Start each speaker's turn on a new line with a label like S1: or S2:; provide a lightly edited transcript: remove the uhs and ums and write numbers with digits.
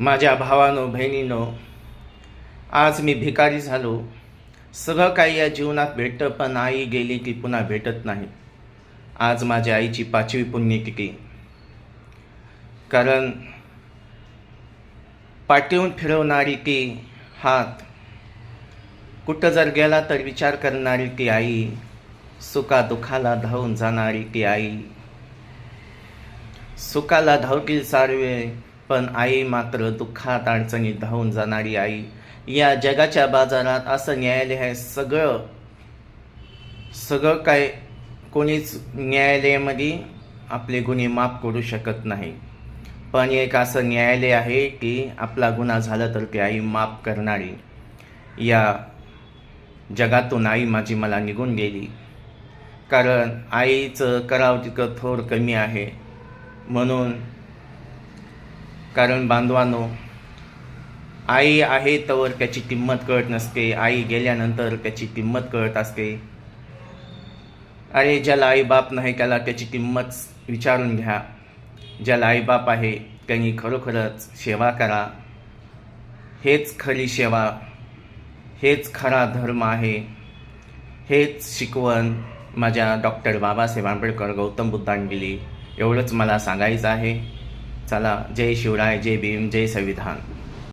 S1: माझ्या भावानो बहिणीनो, आज मी भिकारी झालो. सगळं काही या जीवनात भेटतं, पण आई गेली की पुन्हा भेटत नाही. आज माझ्या आईची 5वी पुण्यतिथी. कारण पाठीवून फिरवणारी ती हात, कुठं जर गेला तर विचार करणारी ती आई, सुखादुखाला धावून जाणारी ती आई. सुखाला धावतील सारवे, पण आई मात्र दुःखात अडचणीत धावून जाणारी आई. या जगाच्या बाजारात असं न्यायालय आहे, सगळं काय कोणीच न्यायालयामध्ये आपले गुन्हे माफ करू शकत नाही. पण एक असं न्यायालय आहे की आपला गुन्हा झाला तर ती आई माफ करणारी. या जगातून आई माझी मला निघून गेली. कारण आईचं करावं तितकं थोर कमी आहे. म्हणून कारण बांधवांनो, आई आहे तर त्याची किंमत कळत नसते, आई गेल्यानंतर त्याची किंमत कळत असते. अरे, ज्याला आईबाप नाही त्याला त्याची किंमत विचारून घ्या. ज्याला आईबाप आहे त्यांनी खरोखरच सेवा करा. हेच खरी सेवा, हेच खरा धर्म आहे. हेच शिकवण माझ्या डॉक्टर बाबासाहेब आंबेडकर गौतम बुद्धांनी दिली. एवढंच मला सांगायचं आहे. चला, जय शिवराय, जय भीम, जय संविधान.